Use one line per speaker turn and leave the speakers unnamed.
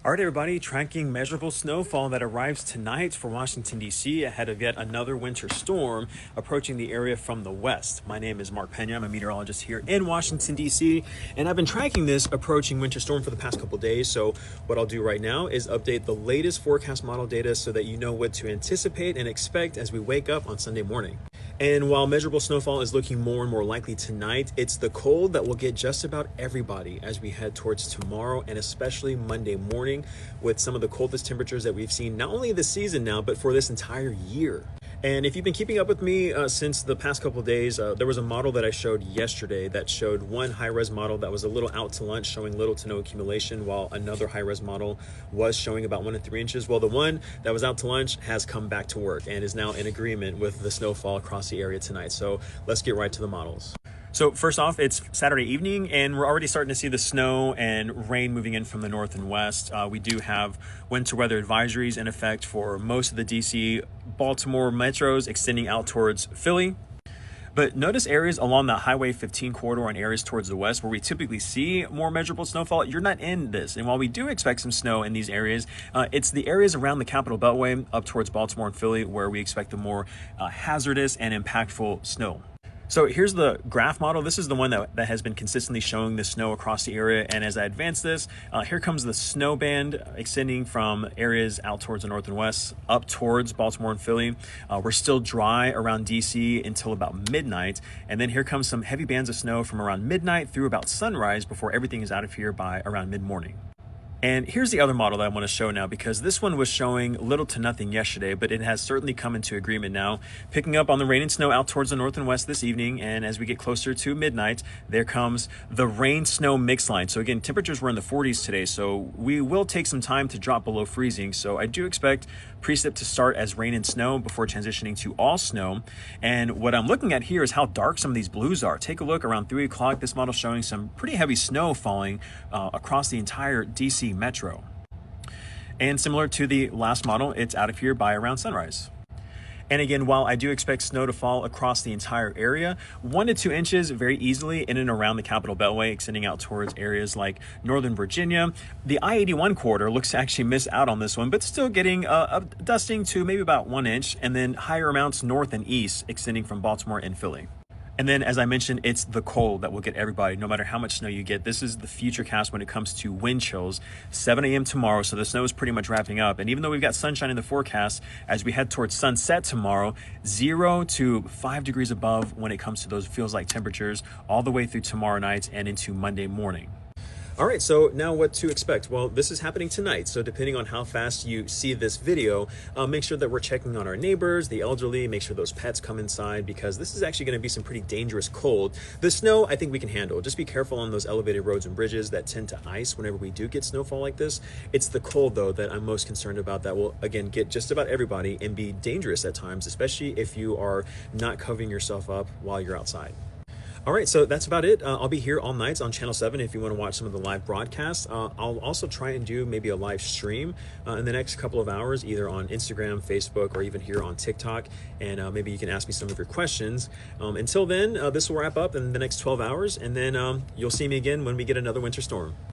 All right, everybody, tracking measurable snowfall that arrives tonight for Washington, D.C. ahead of yet another winter storm approaching the area from the west. My name is Mark Pena. I'm a meteorologist here in Washington, D.C., and I've been tracking this approaching winter storm for the past couple days. So what I'll do right now is update the latest forecast model data so that you know what to anticipate and expect as we wake up on Sunday morning. And while measurable snowfall is looking more and more likely tonight, it's the cold that will get just about everybody as we head towards tomorrow and especially Monday morning, with some of the coldest temperatures that we've seen not only this season now, but for this entire year. And if you've been keeping up with me since the past couple of days, there was a model that I showed yesterday that showed one high-res model that was a little out to lunch, showing little to no accumulation, while another high-res model was showing about 1 to 3 inches. Well, the one that was out to lunch has come back to work and is now in agreement with the snowfall across the area tonight. So let's get right to the models. So first off, it's Saturday evening, and we're already starting to see the snow and rain moving in from the north and west. We do have winter weather advisories in effect for most of the DC, Baltimore metros, extending out towards Philly. But notice areas along the Highway 15 corridor and areas towards the west where we typically see more measurable snowfall. You're not in this. And while we do expect some snow in these areas, it's the areas around the Capital Beltway up towards Baltimore and Philly where we expect the more hazardous and impactful snow. So here's the graph model. This is the one that has been consistently showing the snow across the area. And as I advance this, here comes the snow band extending from areas out towards the north and west up towards Baltimore and Philly. We're still dry around DC until about midnight. And then here comes some heavy bands of snow from around midnight through about sunrise before everything is out of here by around mid-morning. And here's the other model that I want to show now, because this one was showing little to nothing yesterday, but it has certainly come into agreement now, picking up on the rain and snow out towards the north and west this evening. And as we get closer to midnight, there comes the rain-snow mix line. So again, temperatures were in the 40s today, so we will take some time to drop below freezing. So I do expect precip to start as rain and snow before transitioning to all snow. And what I'm looking at here is how dark some of these blues are. Take a look around 3 o'clock. This model showing some pretty heavy snow falling across the entire DC metro. And similar to the last model, it's out of here by around sunrise. And again, while I do expect snow to fall across the entire area, 1 to 2 inches very easily in and around the Capital Beltway, extending out towards areas like Northern Virginia. The I-81 corridor looks to actually miss out on this one, but still getting a dusting to maybe about 1 inch, and then higher amounts north and east, extending from Baltimore and Philly. And then, as I mentioned, it's the cold that will get everybody, no matter how much snow you get. This is the future cast when it comes to wind chills. 7 a.m. tomorrow, so the snow is pretty much wrapping up. And even though we've got sunshine in the forecast, as we head towards sunset tomorrow, 0 to 5 degrees above when it comes to those feels-like temperatures all the way through tomorrow night and into Monday morning. All right, so now what to expect? Well, this is happening tonight, so depending on how fast you see this video, make sure that we're checking on our neighbors, the elderly, make sure those pets come inside, because this is actually going to be some pretty dangerous cold. The snow, I think we can handle. Just be careful on those elevated roads and bridges that tend to ice whenever we do get snowfall like this. It's the cold, though, that I'm most concerned about, that will, again, get just about everybody and be dangerous at times, especially if you are not covering yourself up while you're outside. All right, so that's about it. I'll be here all night on Channel 7 if you want to watch some of the live broadcasts. I'll also try and do maybe a live stream in the next couple of hours, either on Instagram, Facebook, or even here on TikTok. And maybe you can ask me some of your questions. Until then, this will wrap up in the next 12 hours, and then you'll see me again when we get another winter storm.